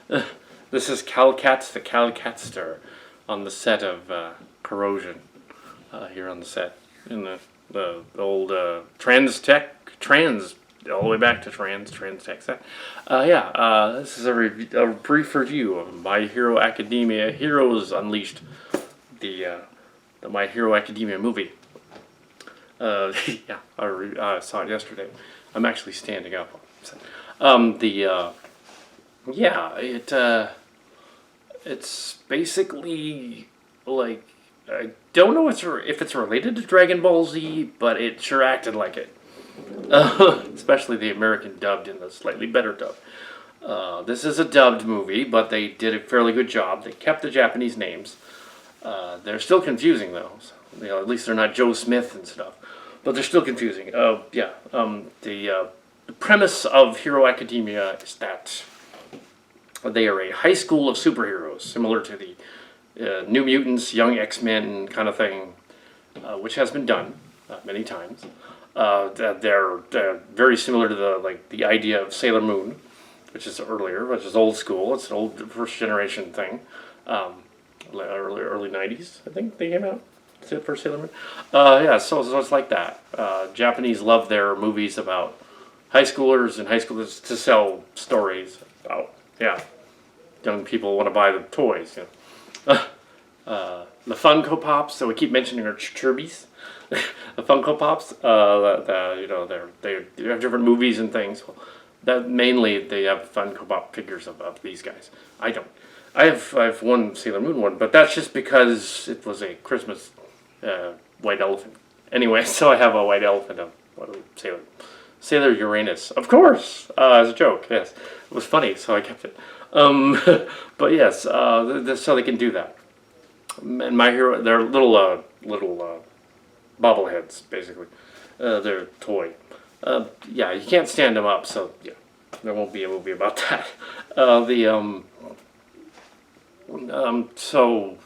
This is Cal Katz, the Cal Catster, on the set of Corrosion, here on the set in the old trans, all the way back to trans tech set. This is a brief review of My Hero Academia Heroes Unleashed, the My Hero Academia movie. I saw it yesterday. I'm actually standing up. It's basically like, I don't know if it's related to Dragon Ball Z, but it sure acted like it. Especially the American dubbed and the slightly better dub. This is a dubbed movie, but they did a fairly good job. They kept the Japanese names. They're still confusing though. So, at least they're not Joe Smith and stuff, but they're still confusing. The premise of Hero Academia is that they are a high school of superheroes, similar to the New Mutants, Young X-Men kind of thing, which has been done many times. They're very similar to the idea of Sailor Moon, which is old school. It's an old first generation thing. Early 90s, I think they came out for Sailor Moon. So it's like that. Japanese love their movies about high schoolers and high schoolers to sell stories about, young people want to buy the toys. The Funko Pops, so we keep mentioning our Chirbies. The Funko Pops, they have different movies and things. Well, that mainly they have Funko Pop figures of these guys. I don't. I have one Sailor Moon one, but that's just because it was a Christmas white elephant. Anyway, so I have a white elephant of Sailor Uranus, of course, as a joke. Yes, it was funny, so I kept it. But yes, so they can do that. And My Hero, they're little bobbleheads, basically. They're toy. You can't stand them up, so there won't be a movie about that. So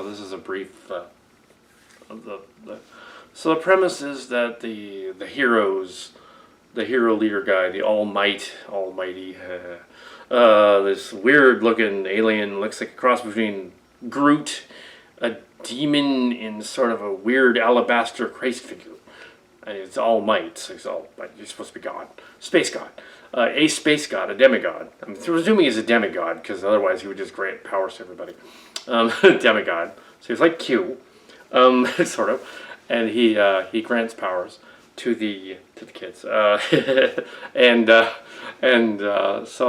this is a brief of So the premise is that the heroes, the hero leader guy, the almighty, this weird looking alien, looks like a cross between Groot, a demon in sort of a weird alabaster Christ figure. And it's all might, so he's all might. You're supposed to be God. Space God. A space god, a demigod. I'm presuming he's a demigod, because otherwise he would just grant powers to everybody. Demigod. So he's like Q, sort of. And he grants powers to the kids. So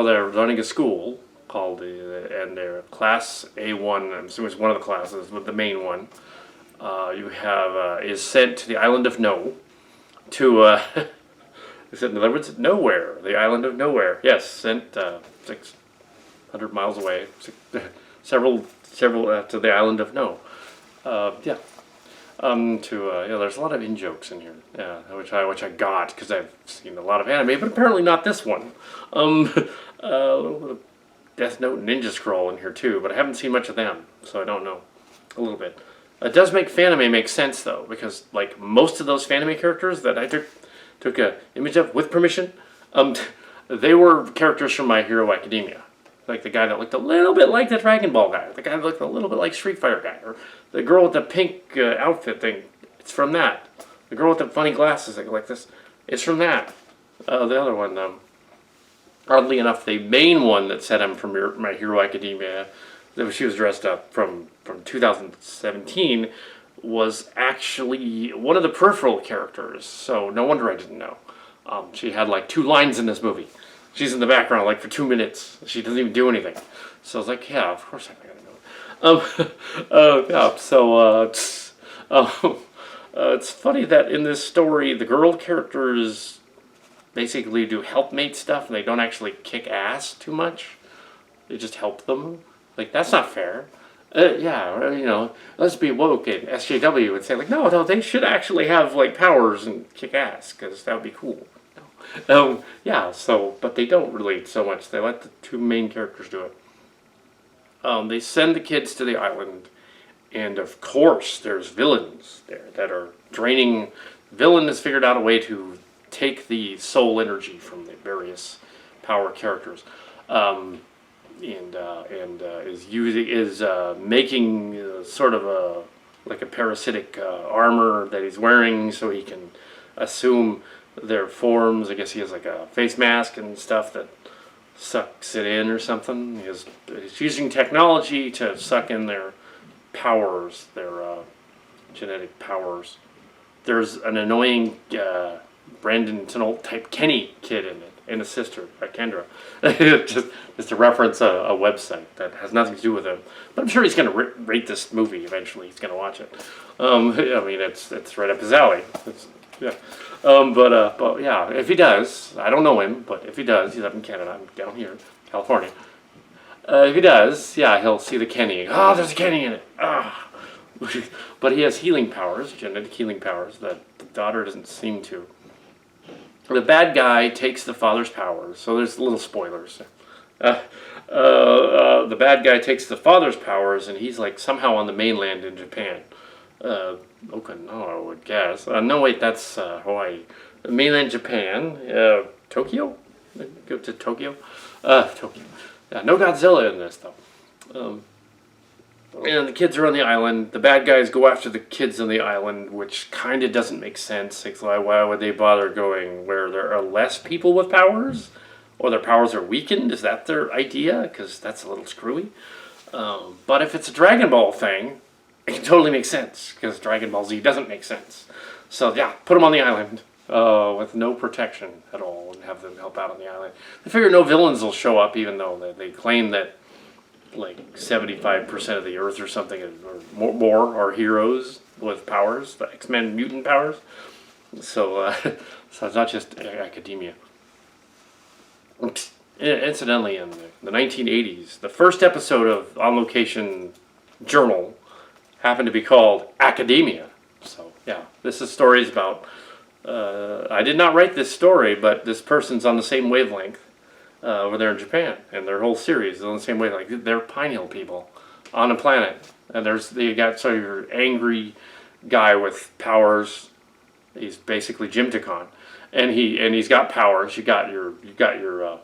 they're running a school called, and they're Class A1, I'm assuming it's one of the classes, but the main one, is sent to the island of No, is it in other words, Nowhere, the island of Nowhere. Yes, sent 600 miles away, several to the island of No. There's a lot of in-jokes in here, which I got because I've seen a lot of anime, but apparently not this one. A little bit of Death Note and Ninja Scroll in here too, but I haven't seen much of them, so I don't know. A little bit. It does make Fanime make sense though, because like most of those Fanime characters that I took an image of with permission, they were characters from My Hero Academia. Like the guy that looked a little bit like the Dragon Ball guy, the guy that looked a little bit like Street Fighter guy, or the girl with the pink outfit thing, it's from that. The girl with the funny glasses like this, it's from that. The other one, oddly enough, the main one that said I'm from My Hero Academia, that she was dressed up from 2017, was actually one of the peripheral characters, so no wonder I didn't know. She had like 2 lines in this movie. She's in the background like for 2 minutes. She doesn't even do anything. So I was like, yeah, of course I'm gonna know. It's funny that in this story, the girl characters basically do helpmate stuff, and they don't actually kick ass too much. They just help them. Like, that's not fair. Let's be woke, and SJW would say, like, no, they should actually have, like, powers and kick ass, because that would be cool. But they don't really so much. They let the 2 main characters do it. They send the kids to the island, and of course, there's villains there that are draining. Villain has figured out a way to take the soul energy from the various power characters. is making sort of a like a parasitic armor that he's wearing so he can assume their forms. I guess he has like a face mask and stuff that sucks it in or something. He's using technology to suck in their powers, their genetic powers. There's an annoying Brandon Tenolt type Kenny kid in it, and a sister, Kendra. just to reference a website that has nothing to do with him. But I'm sure he's going to rate this movie eventually. He's going to watch it. I mean, it's right up his alley. Yeah. But yeah, if he does, I don't know him, but if he does, he's up in Canada. I'm down here, California. If he does, yeah, he'll see the Kenny. Oh, there's a Kenny in it. Ah. But he has healing powers, genetic healing powers, that the daughter doesn't seem to. The bad guy takes the father's powers, so there's little spoilers. The bad guy takes the father's powers, and he's like somehow on the mainland in Japan. Okinawa, I would guess. No, wait, that's Hawaii. Mainland Japan, Tokyo? Go to Tokyo? Tokyo. No Godzilla in this, though. And the kids are on the island. The bad guys go after the kids on the island, which kind of doesn't make sense. Like, why would they bother going where there are less people with powers? Or their powers are weakened? Is that their idea? Because that's a little screwy. But if it's a Dragon Ball thing, it can totally make sense. Because Dragon Ball Z doesn't make sense. So yeah, put them on the island with no protection at all and have them help out on the island. They figure no villains will show up, even though they claim that like 75% of the Earth or something, or more, are heroes with powers, the X-Men mutant powers. So, so it's not just academia. Incidentally, in the 1980s, the first episode of On Location Journal happened to be called Academia. So, yeah, this is stories about. I did not write this story, but this person's on the same wavelength. Over there in Japan, and their whole series is on the same way. Like, they're Pine Hill people on a planet, and they got sort of your angry guy with powers. He's basically Jim Takon, and he's got powers. You got your you got your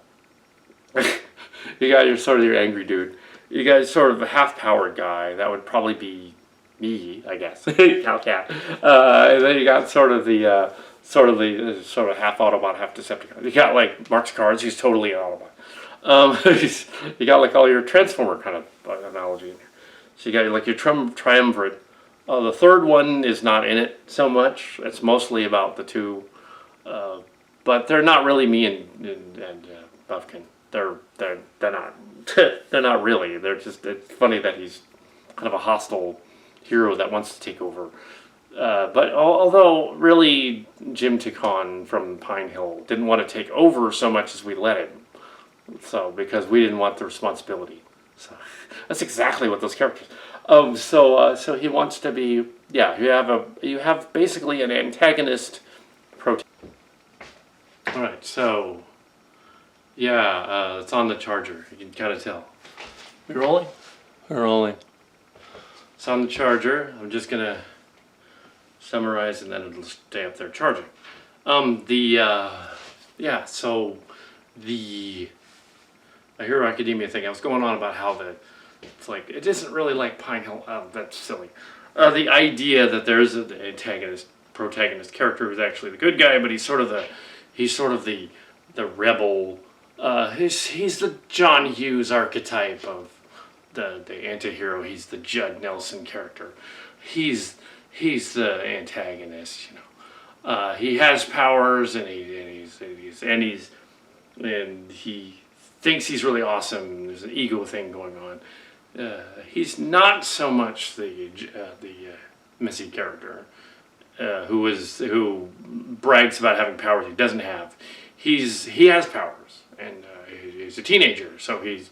sort of your angry dude. You got sort of a half-powered guy that would probably be me, I guess. Hellcat. And then you got sort of the half Autobot, half Decepticon. You got like Mark's Cards, he's totally an Autobot. You got like all your Transformer kind of analogy in there. So you got like your triumvirate. The third one is not in it so much. It's mostly about the two, but they're not really me and Buffkin. They're not they're not really. They're just, it's funny that he's kind of a hostile hero that wants to take over. But although really Jim Takon from Pine Hill didn't want to take over so much as we let him, so because we didn't want the responsibility. So that's exactly what those characters. So he wants to be. Yeah, you have basically an antagonist. All right, so yeah, it's on the charger. You can kind of tell. We rolling? We're rolling. It's on the charger. I'm just gonna summarize, and then it'll stay up there charging. So the A Hero Academia thing, I was going on about how it's like, it isn't really like Pine Hill. That's silly. The idea that there's an antagonist, protagonist character who's actually the good guy, but he's sort of the rebel. He's the John Hughes archetype of the anti-hero. He's the Judd Nelson character. He's the antagonist, you know. He has powers, and he thinks he's really awesome. There's an ego thing going on. He's not so much the Missy character, who brags about having powers he doesn't have. He has powers, and he's a teenager, so he's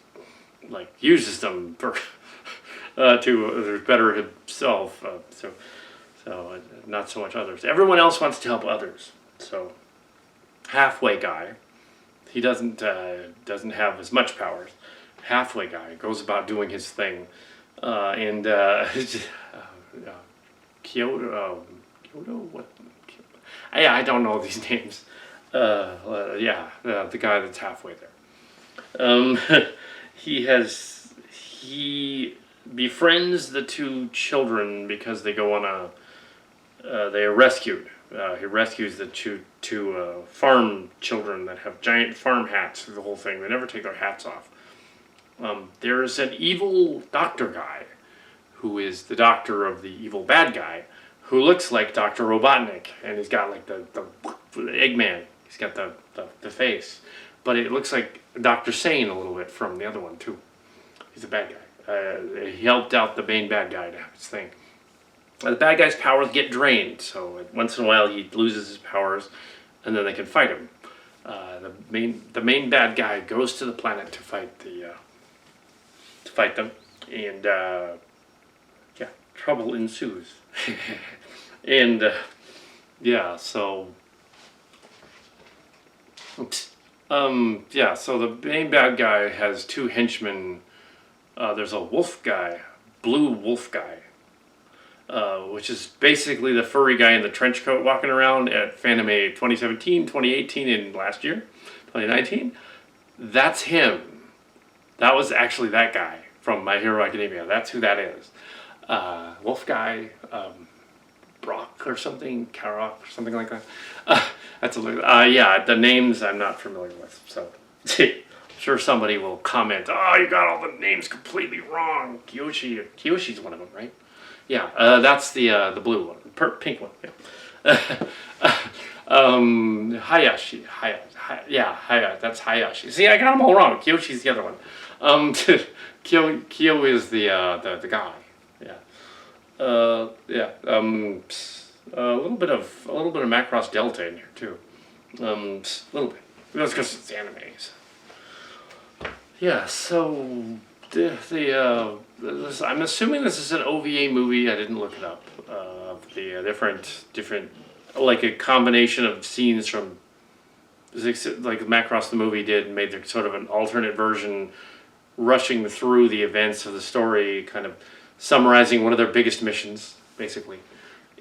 like uses them for to better himself. So not so much others. Everyone else wants to help others. So halfway guy, he doesn't have as much powers. Halfway guy goes about doing his thing, and Kyoto, what? Yeah, I don't know these names. The guy that's halfway there. he befriends the two children because they go on they are rescued. He rescues the two farm children that have giant farm hats through the whole thing. They never take their hats off. There's an evil doctor guy who is the doctor of the evil bad guy who looks like Dr. Robotnik, and he's got like the Eggman. He's got the face. But it looks like Dr. Sane a little bit from the other one too. He's a bad guy. He helped out the main bad guy to have his thing. The bad guy's powers get drained, so once in a while he loses his powers, and then they can fight him. The main bad guy goes to the planet to fight them, and trouble ensues. And so the main bad guy has two henchmen. There's a wolf guy, blue wolf guy. Which is basically the furry guy in the trench coat walking around at Fanime 2017, 2018, and last year, 2019. That's him. That was actually that guy from My Hero Academia. That's who that is. Wolf guy, Brock or something, Karok or something like that. The names I'm not familiar with, so I'm sure somebody will comment, oh, you got all the names completely wrong. Kiyoshi's one of them, right? Yeah, that's the blue one, pink one. Yeah. Hayashi. That's Hayashi. See, I got them all wrong. Kiyoshi's the other one. Kyo is the guy. Yeah. A little bit of Macross Delta in here too. A little bit. That's because it's animes. Yeah. So. I'm assuming this is an OVA movie. I didn't look it up. The different, like a combination of scenes from, like Macross the movie did, made their sort of an alternate version, rushing through the events of the story, kind of summarizing one of their biggest missions, basically,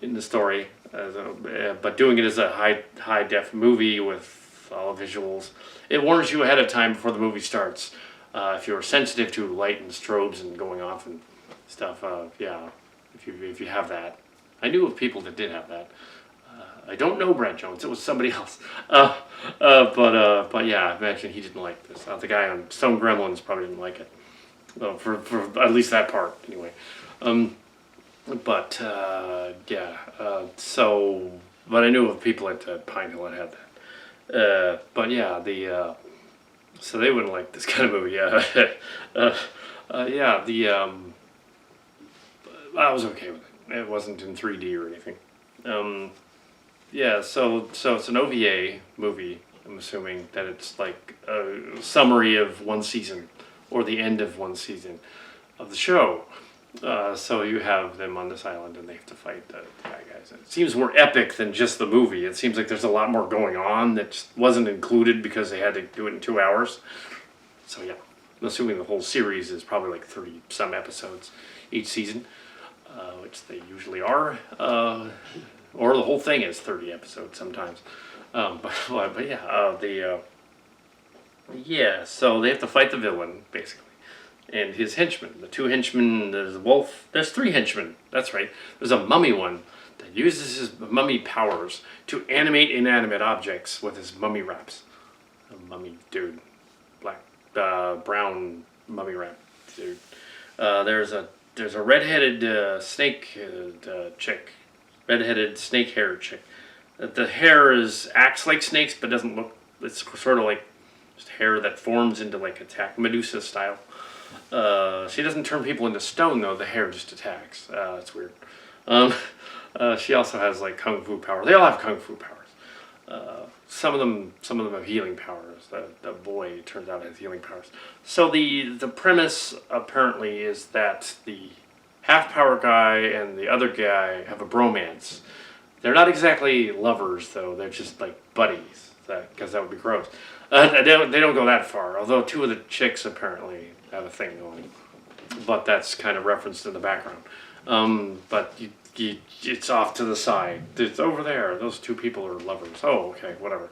in the story. But doing it as a high def movie with all visuals. It warns you ahead of time before the movie starts. If you're sensitive to light and strobes and going off and stuff, if you have that. I knew of people that did have that. I don't know Brad Jones. It was somebody else. But I imagine he didn't like this. The guy on Stone Gremlins probably didn't like it. For at least that part, anyway. But I knew of people at Pine Hill that had that. So they wouldn't like this kind of movie, I was okay with it. It wasn't in 3D or anything. So it's an OVA movie. I'm assuming that it's like a summary of one season, or the end of one season of the show. So you have them on this island and they have to fight the bad guys. It seems more epic than just the movie. It seems like there's a lot more going on that just wasn't included because they had to do it in 2 hours. So yeah, I'm assuming the whole series is probably like 30 some episodes each season, which they usually are. Or the whole thing is 30 episodes sometimes. So they have to fight the villain, basically. And his henchmen, the two henchmen, there's a wolf, there's 3 henchmen, that's right. There's a mummy one that uses his mummy powers to animate inanimate objects with his mummy wraps. A mummy dude, brown mummy wrap dude. There's a redheaded snake chick, redheaded snake hair chick. The hair acts like snakes but doesn't look, it's sort of like just hair that forms into like attack, Medusa style. She doesn't turn people into stone though. The hair just attacks. It's weird. She also has like kung fu powers. They all have kung fu powers. Some of them have healing powers. The boy turns out has healing powers. So the premise apparently is that the half power guy and the other guy have a bromance. They're not exactly lovers though. They're just like buddies. Because that would be gross. They don't go that far. Although 2 of the chicks apparently have a thing going, but that's kind of referenced in the background. But it's off to the side. It's over there. Those 2 people are lovers. Oh, okay, whatever.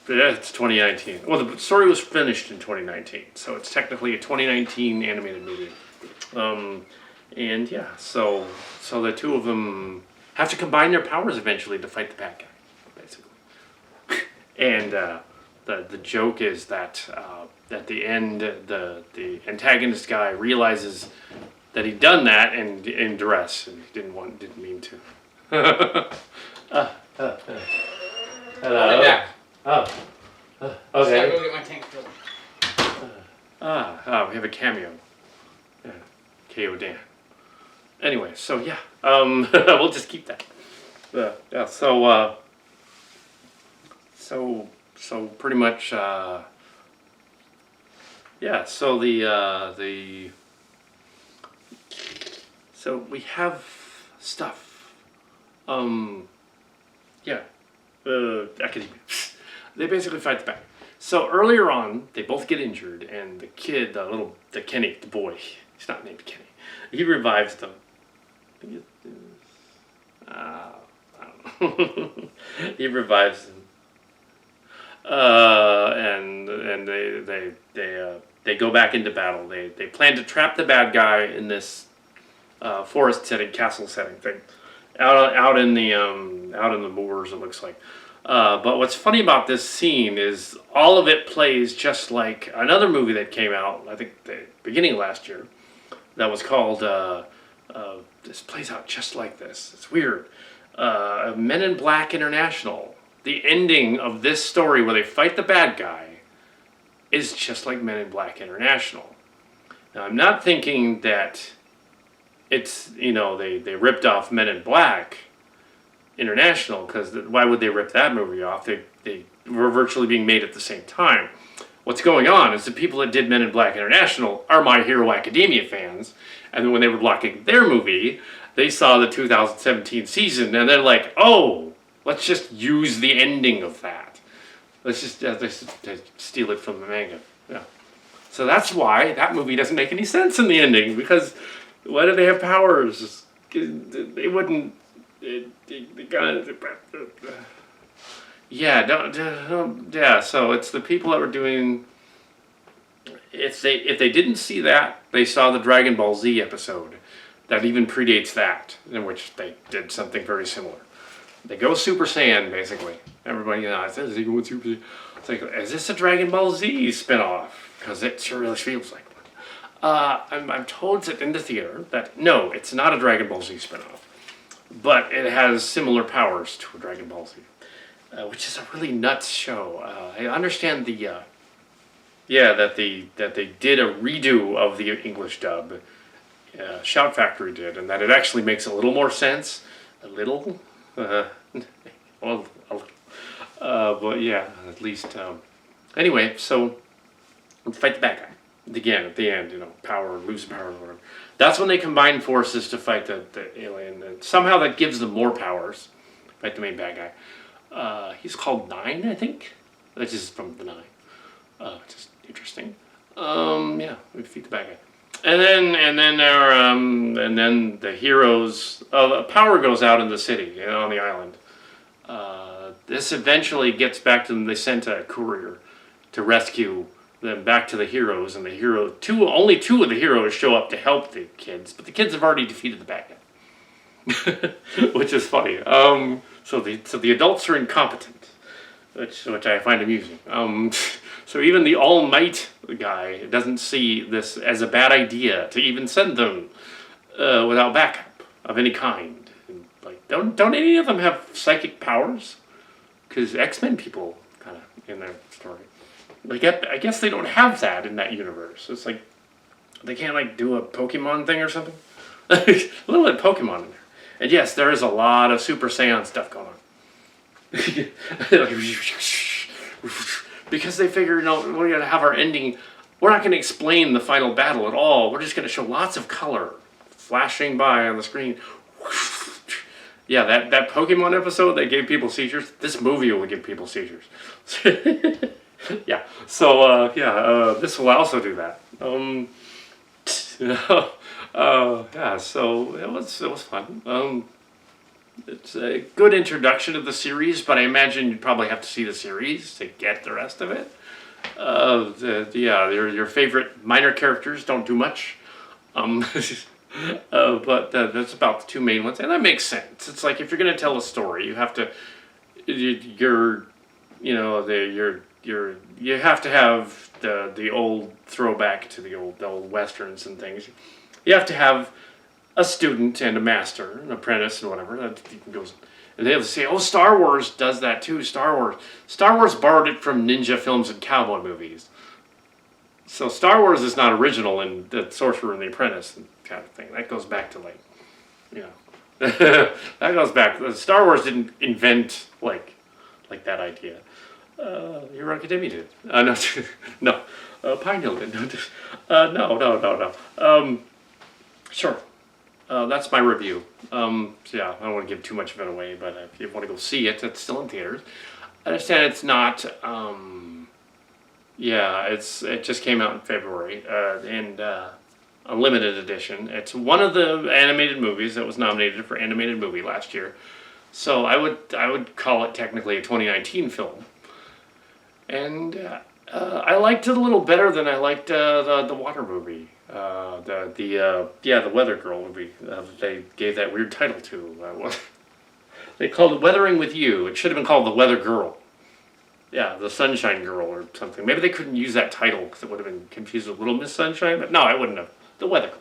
Yeah, it's 2019. Well, the story was finished in 2019, so it's technically a 2019 animated movie. Um, and yeah, so the two of them have to combine their powers eventually to fight the bad guy, basically. And the joke is that at the end, the antagonist guy realizes that he'd done that in duress and he didn't mean to. I'll be back. Oh, Just gotta okay. go get my tank filled. We have a cameo. Yeah, KO Dan. Anyway, so yeah, we'll just keep that. Yeah, so pretty much, yeah. So we have stuff. Yeah. Academia. They basically fight the back. So earlier on, they both get injured, and the kid, the Kenny, the boy, he's not named Kenny, he revives them. I don't know. He revives them, and they go back into battle. They plan to trap the bad guy in this forest setting, castle setting thing, out in the moors. It looks like. But what's funny about this scene is all of it plays just like another movie that came out, I think the beginning of last year, that was called, this plays out just like this. It's weird. Men in Black International. The ending of this story where they fight the bad guy is just like Men in Black International. Now, I'm not thinking that it's, they ripped off Men in Black International, because why would they rip that movie off? They were virtually being made at the same time. What's going on is the people that did Men in Black International are My Hero Academia fans, and then when they were blocking their movie, they saw the 2017 season, and they're like, oh, let's just use the ending of that. Let's just steal it from the manga. Yeah. So that's why that movie doesn't make any sense in the ending, because why do they have powers? They wouldn't. Yeah. So it's the people that were doing. If they didn't see that, they saw the Dragon Ball Z episode that even predates that, in which they did something very similar. They go Super Saiyan, basically. Everybody says they go Super Saiyan. It's like, is this a Dragon Ball Z spinoff? Because it sure really feels like one. I'm told in the theater that no, it's not a Dragon Ball Z spinoff. But it has similar powers to a Dragon Ball Z, which is a really nuts show. I understand that they did a redo of the English dub. Shout Factory did, and that it actually makes a little more sense. A little, well, but yeah, at least. Anyway, so fight the bad guy again at the end. Power, lose power, or whatever. That's when they combine forces to fight the alien. And somehow that gives them more powers. Fight the main bad guy. He's called Nine, I think. Which is from the Nine. Just interesting. Yeah, we defeat the bad guy. And then the heroes. Power goes out in the city, on the island. This eventually gets back to them. They sent a courier to rescue them back to the heroes, and only two of the heroes show up to help the kids, but the kids have already defeated the bad guy, which is funny. So the adults are incompetent, which I find amusing. So even the All Might guy doesn't see this as a bad idea to even send them without backup of any kind. And, like, don't any of them have psychic powers? Because X-Men people kind of in their story. I guess they don't have that in that universe. It's like they can't do a Pokemon thing or something. A little bit of Pokemon in there. And yes, there is a lot of Super Saiyan stuff going on. Because they figure, we're gonna have our ending. We're not gonna explain the final battle at all. We're just gonna show lots of color flashing by on the screen. Yeah, that Pokemon episode that gave people seizures. This movie will give people seizures. Yeah. So this will also do that. Yeah. So it was fun. It's a good introduction to the series, but I imagine you'd probably have to see the series to get the rest of it. Your favorite minor characters don't do much. But that's about the two main ones, and that makes sense. It's like if you're going to tell a story, you have to, you have to have the old throwback to the old westerns and things. You have to have a student and a master, an apprentice, and whatever. That goes, and they'll say, "Oh, Star Wars does that too." Star Wars borrowed it from ninja films and cowboy movies. So Star Wars is not original in the Sorcerer and the Apprentice kind of thing. That goes back to that goes back. Star Wars didn't invent like that idea. Hero Academia did. No, no. Pine Hill did. No. Sure. That's my review. I don't want to give too much of it away, but if you want to go see it, it's still in theaters. I understand it's not. It just came out in February, and a limited edition. It's one of the animated movies that was nominated for animated movie last year. So I would call it technically a 2019 film. And I liked it a little better than I liked the water movie. The Weather Girl movie. They gave that weird title to. They called it Weathering with You. It should have been called The Weather Girl. Yeah, The Sunshine Girl or something. Maybe they couldn't use that title because it would have been confused with Little Miss Sunshine. But no, I wouldn't have. The Weather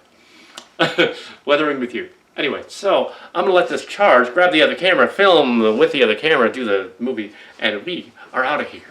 Girl. Weathering with You. Anyway, so I'm going to let this charge, grab the other camera, film with the other camera, do the movie, and we are out of here.